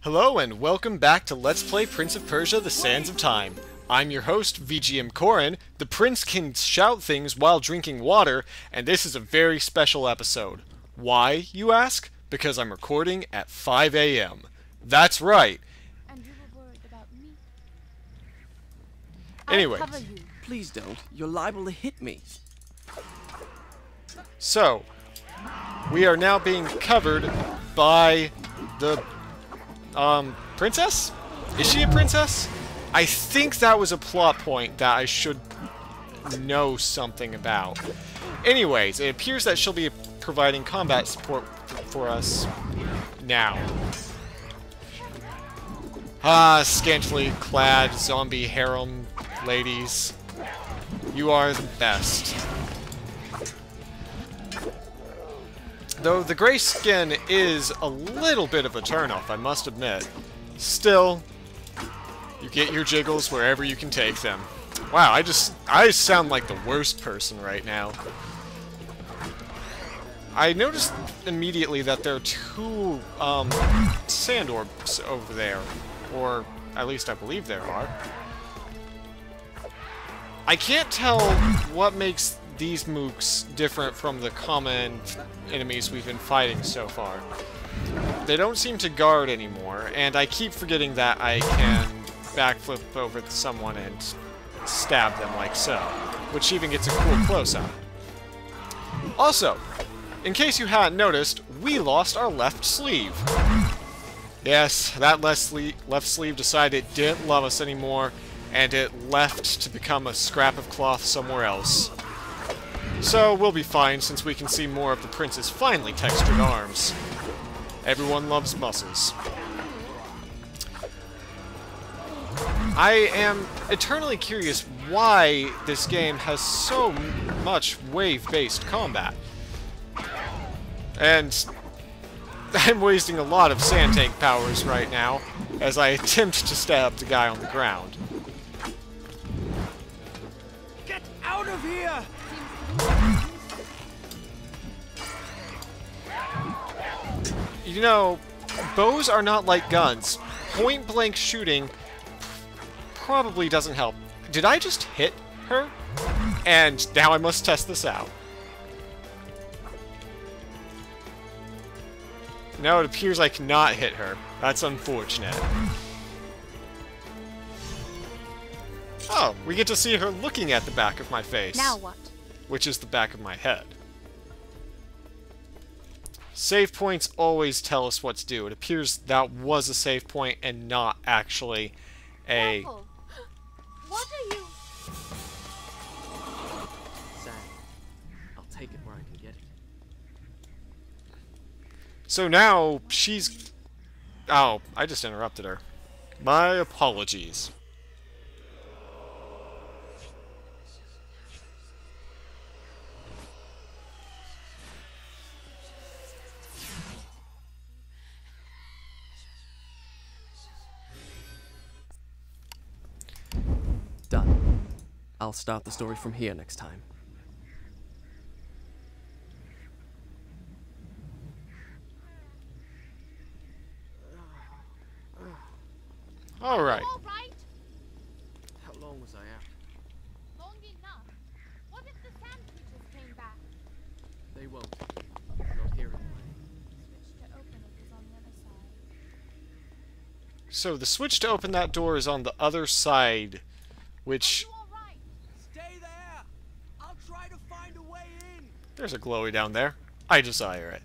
Hello and welcome back to Let's Play Prince of Persia: The Sands of Time. I'm your host, VGMKoren. The prince can shout things while drinking water, and this is a very special episode. Why, you ask? Because I'm recording at 5 a.m. That's right. And you were worried about me. Anyway. I'll cover you. Please don't. You're liable to hit me. So, we are now being covered by the princess? Is she a princess? I think that was a plot point that I should know something about. Anyways, it appears that she'll be providing combat support for us now. Ah, scantily clad zombie harem ladies. You are the best. Though the gray skin is a little bit of a turnoff, I must admit. Still, you get your jiggles wherever you can take them. Wow, I sound like the worst person right now. I noticed immediately that there are two sand orbs over there. Or at least I believe there are. I can't tell what makes these mooks different from the common enemies we've been fighting so far. They don't seem to guard anymore, and I keep forgetting that I can backflip over someone and stab them like so, which even gets a cool close-up. Also, in case you hadn't noticed, we lost our left sleeve. Yes, that left sleeve decided it didn't love us anymore, and it left to become a scrap of cloth somewhere else. So, we'll be fine since we can see more of the prince's finely textured arms. Everyone loves muscles. I am eternally curious why this game has so much wave-based combat. And I'm wasting a lot of sand tank powers right now as I attempt to stab the guy on the ground. Get out of here! You know, bows are not like guns. Point-blank shooting probably doesn't help. Did I just hit her? And now I must test this out. No, it appears I cannot hit her. That's unfortunate. Oh, we get to see her looking at the back of my face. Now what? Which is the back of my head. Save points always tell us what to do. It appears that was a save point and not actually a... Careful. What are you? Sad. I'll take it where I can get it. So now she's... Oh, I just interrupted her. My apologies. Done. I'll start the story from here next time. All right. All right. How long was I out? Long enough. What if the sand creatures came back? They won't. Not here anyway. Switch to open it is on the other side. So the switch to open that door is on the other side, which... You all right? Stay there! I'll try to find a way in! There's a glowy down there. I desire it.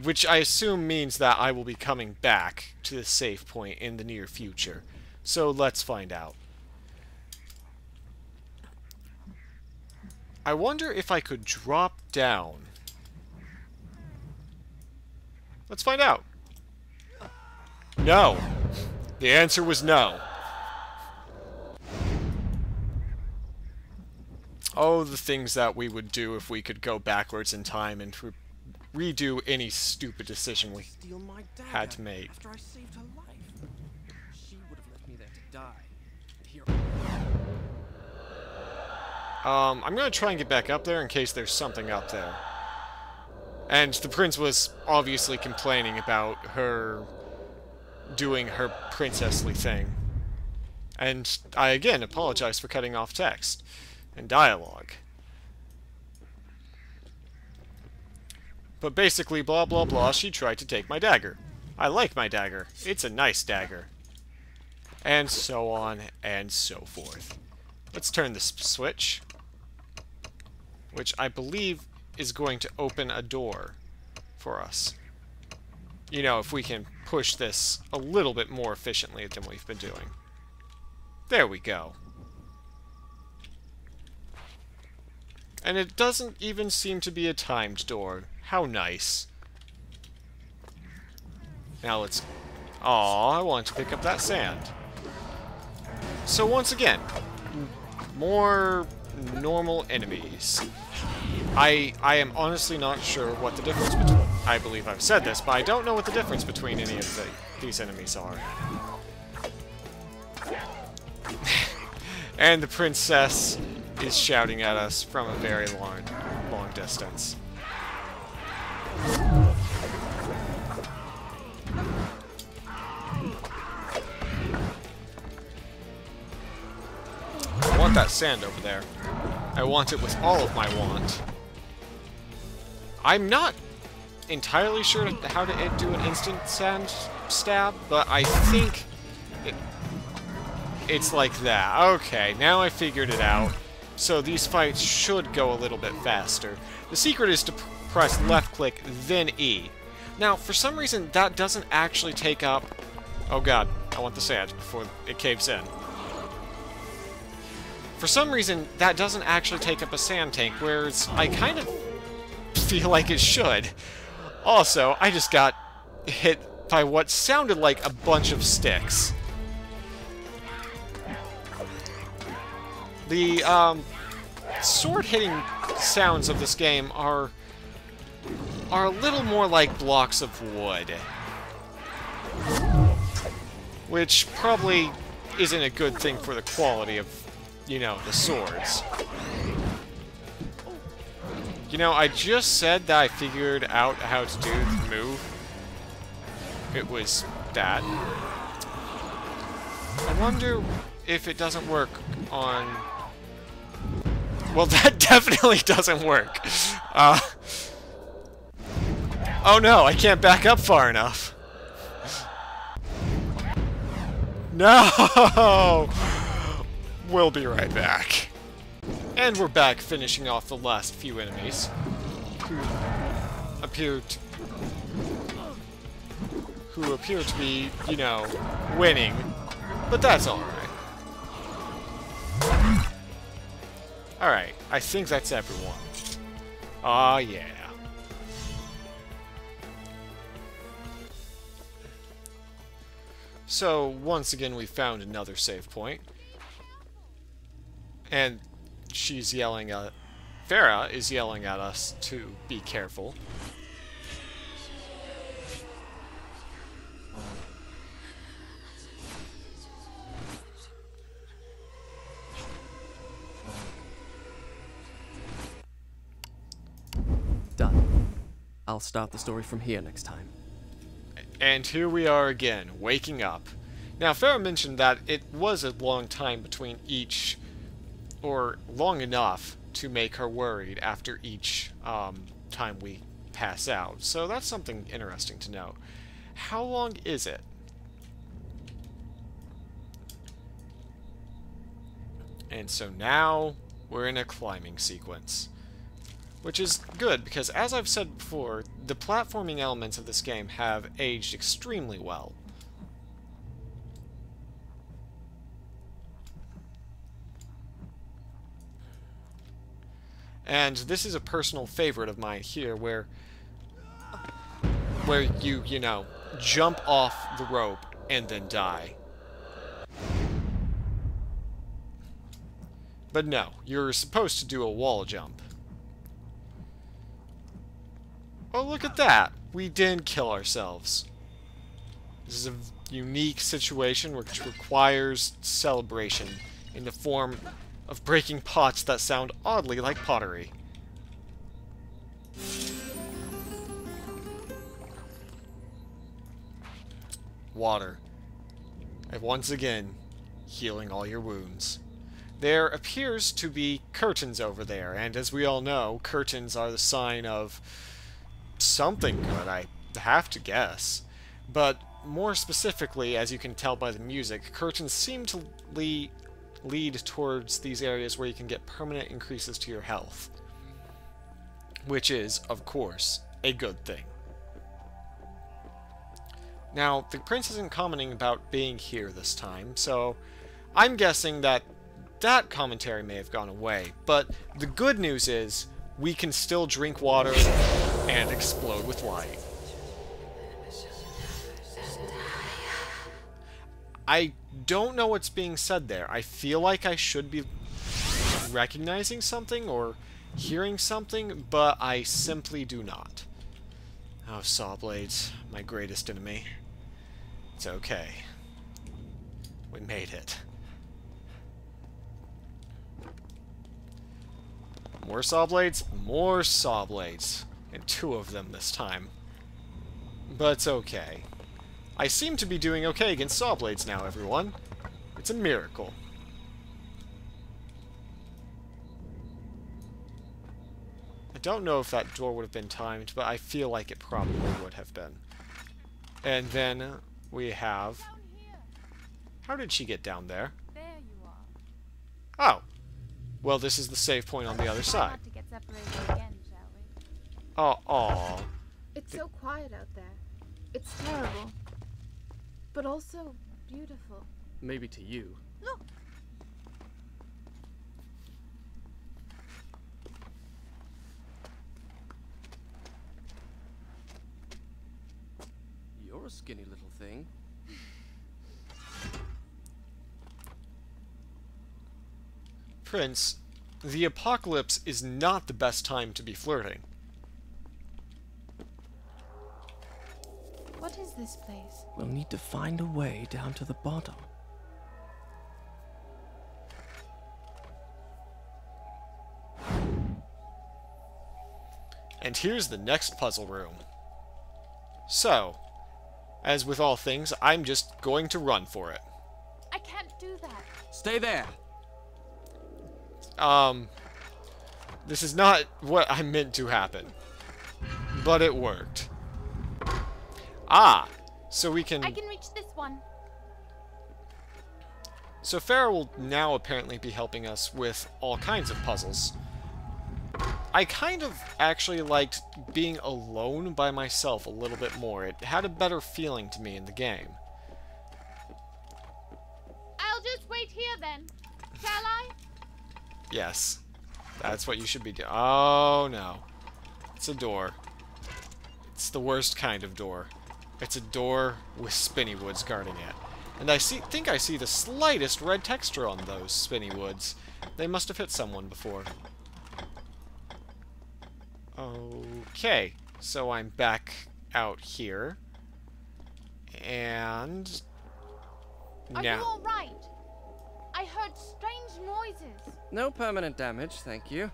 Which I assume means that I will be coming back to the save point in the near future. So let's find out. I wonder if I could drop down. Let's find out. No. The answer was no. Oh, the things that we would do if we could go backwards in time and redo any stupid decision we Steal my dagger had to make. after I saved her life. She would have left me there to die. Here. I'm gonna try and get back up there in case there's something up there. And the prince was obviously complaining about her doing her princessly thing. And I again apologize for cutting off text and dialogue. But basically, blah blah blah, she tried to take my dagger. I like my dagger. It's a nice dagger. And so on and so forth. Let's turn this switch, which I believe is going to open a door for us. You know, if we can push this a little bit more efficiently than we've been doing. There we go. And it doesn't even seem to be a timed door. How nice. Now let's... Aw, I want to pick up that sand. So once again, more normal enemies. I am honestly not sure what the difference between... I believe I've said this, but I don't know what the difference between any of these enemies are. And the princess is shouting at us from a very long distance. I want that sand over there. I want it with all of my want. I'm not entirely sure how to do an instant sand stab, but I think it's like that. Okay, now I figured it out. So these fights should go a little bit faster. The secret is to press left click, then E. Now, for some reason, that doesn't actually take up... Oh god, I want the sand before it caves in. For some reason, that doesn't actually take up a sand tank, whereas I kind of feel like it should. Also, I just got hit by what sounded like a bunch of sticks. The sword-hitting sounds of this game are a little more like blocks of wood. Which probably isn't a good thing for the quality of, you know, the swords. You know, I just said that I figured out how to do the move. It was that. I wonder if it doesn't work on... Well, that definitely doesn't work. Oh no, I can't back up far enough. No! We'll be right back. And we're back, finishing off the last few enemies who appear to be, you know, winning. But that's alright. Alright, I think that's everyone. Aw, yeah. So, once again, we found another save point. And she's yelling at... Farah is yelling at us to be careful. Done. I'll start the story from here next time. And here we are again, waking up. Now, Farah mentioned that it was a long time between each, or long enough to make her worried after each time we pass out. So that's something interesting to know. How long is it? And so now we're in a climbing sequence. Which is good, because as I've said before, the platforming elements of this game have aged extremely well. And this is a personal favorite of mine here, where you know, jump off the rope and then die. But no, you're supposed to do a wall jump. Oh, look at that! We didn't kill ourselves. This is a unique situation which requires celebration in the form of breaking pots that sound oddly like pottery. water. And once again, healing all your wounds. There appears to be curtains over there, and as we all know, curtains are the sign of something good, I have to guess. But more specifically, as you can tell by the music, curtains seem to lead towards these areas where you can get permanent increases to your health. Which is, of course, a good thing. Now, the prince isn't commenting about being here this time, so I'm guessing that that commentary may have gone away. But the good news is, we can still drink water and explode with light. I don't know what's being said there. I feel like I should be recognizing something or hearing something, but I simply do not. Oh, saw blades, my greatest enemy. It's okay. We made it. More saw blades, more saw blades. And 2 of them this time. But it's okay. I seem to be doing okay against saw blades now, everyone. It's a miracle. I don't know if that door would have been timed, but I feel like it probably would have been. And then we have... Down here. How did she get down there? There you are. Oh. Well, this is the save point on the other Try side. not to get separated again, shall we? Oh, aw. It's so quiet out there. It's terrible. But also beautiful. Maybe to you. Look! You're a skinny little thing. Prince, the apocalypse is not the best time to be flirting. What is this place? We'll need to find a way down to the bottom. And here's the next puzzle room. So, as with all things, I'm just going to run for it. I can't do that. Stay there! This is not what I meant to happen. But it worked. Ah! So we can... I can reach this one. So Farah will now apparently be helping us with all kinds of puzzles. I kind of actually liked being alone by myself a little bit more. It had a better feeling to me in the game. I'll just wait here then. Shall I? Yes. That's what you should be doing. Oh, no. It's a door. It's the worst kind of door. It's a door with spinny woods guarding it. And I think I see the slightest red texture on those spinny woods. They must have hit someone before. Okay. So I'm back out here. And... Are now... you alright? I heard strange noises. No permanent damage, thank you.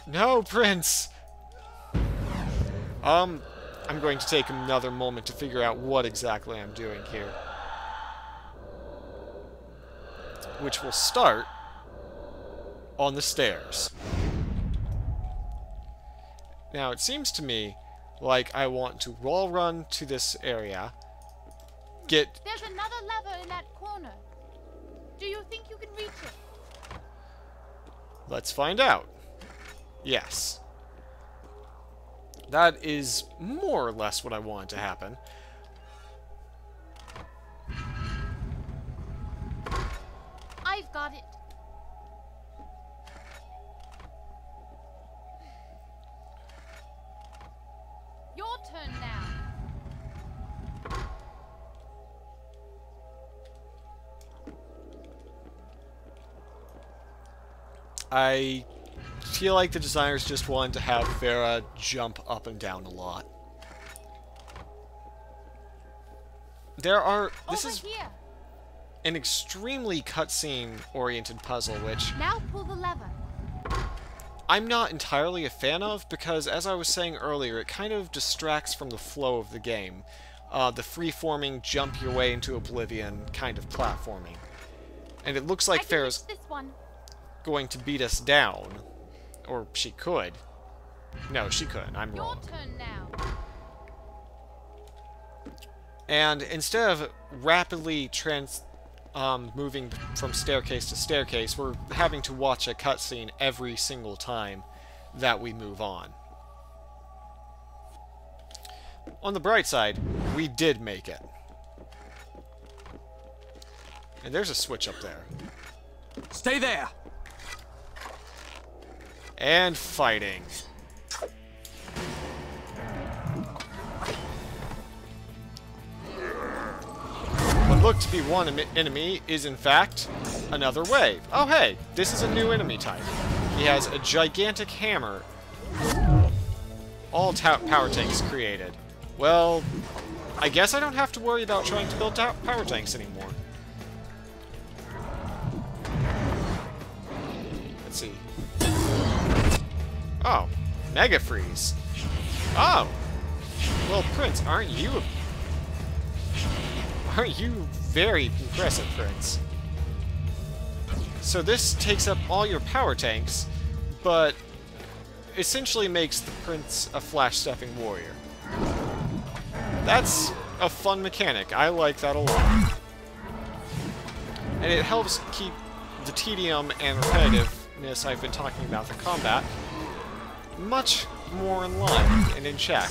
No, Prince! I'm going to take another moment to figure out what exactly I'm doing here. Which will start on the stairs. Now, it seems to me like I want to wall run to this area, get... There's another lever in that corner. Do you think you can reach it? Let's find out. Yes. That is more or less what I wanted to happen. I've got it. Your turn now. I feel like the designers just wanted to have Farah jump up and down a lot. There are... This Over is here. an extremely cutscene-oriented puzzle, which Now pull the lever. I'm not entirely a fan of, because as I was saying earlier, it kind of distracts from the flow of the game. The free-forming, jump your way into oblivion kind of platforming. And it looks like Farah's going to beat us down. Or she could. No, she couldn't. I'm wrong. Your turn now. And instead of rapidly moving from staircase to staircase, we're having to watch a cutscene every single time that we move on. On the bright side, we did make it. And there's a switch up there. Stay there! And fighting. What looked to be one enemy is, in fact, another wave. Oh, hey, this is a new enemy type. He has a gigantic hammer. All power tanks created. Well, I guess I don't have to worry about trying to build power tanks anymore. Let's see. Oh, Mega Freeze. Oh! Well, Prince, aren't you very impressive, Prince? So this takes up all your power tanks, but essentially makes the Prince a flash-stepping warrior. That's a fun mechanic. I like that a lot. And it helps keep the tedium and repetitiveness I've been talking about in combat much more in line and in check.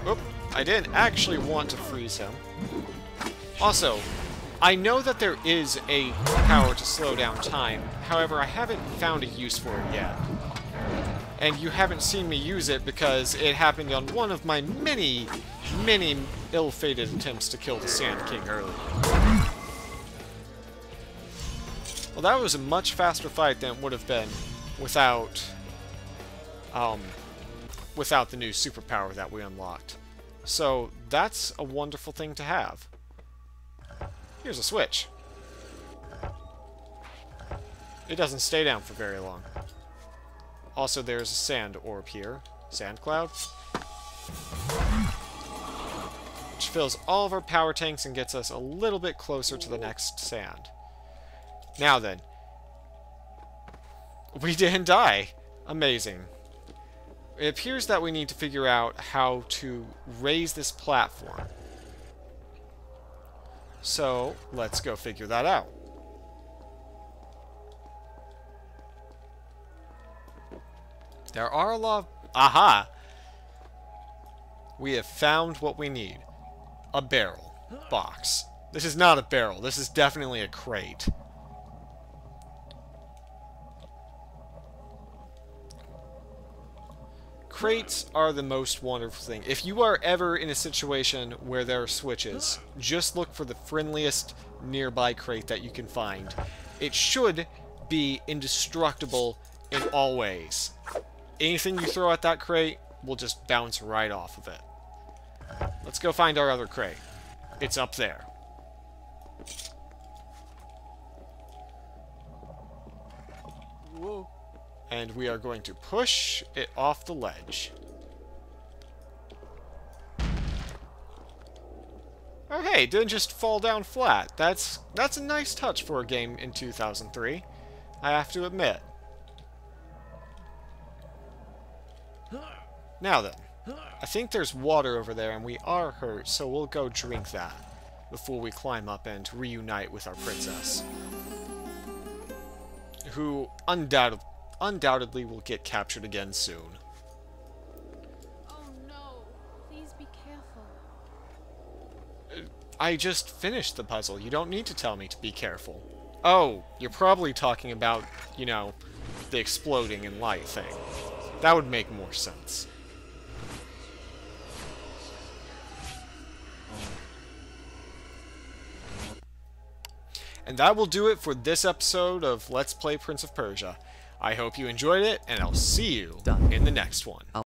Oop, I didn't actually want to freeze him. Also, I know that there is a power to slow down time, however, I haven't found a use for it yet. And you haven't seen me use it because it happened on one of my many, many ill-fated attempts to kill the Sand King earlier. Well, that was a much faster fight than it would have been without the new superpower that we unlocked. So, that's a wonderful thing to have. Here's a switch. It doesn't stay down for very long. Also, there's a sand orb here. Sand cloud. Which fills all of our power tanks and gets us a little bit closer to the next sand. Now then. We didn't die. Amazing. It appears that we need to figure out how to raise this platform. So, let's go figure that out. There are a lot of... Aha! We have found what we need. A barrel. Box. This is not a barrel. This is definitely a crate. Crates are the most wonderful thing. If you are ever in a situation where there are switches, just look for the friendliest nearby crate that you can find. It should be indestructible in all ways. Anything you throw at that crate will just bounce right off of it. Let's go find our other crate. It's up there. Whoa. And we are going to push it off the ledge. Oh hey, it didn't just fall down flat. That's a nice touch for a game in 2003. I have to admit. Now then, I think there's water over there and we are hurt, so we'll go drink that before we climb up and reunite with our princess. Who undoubtedly will get captured again soon. Oh no, please be careful. I just finished the puzzle. You don't need to tell me to be careful. Oh, you're probably talking about, you know, the exploding in light thing. That would make more sense. And that will do it for this episode of Let's Play Prince of Persia. I hope you enjoyed it, and I'll see you in the next one.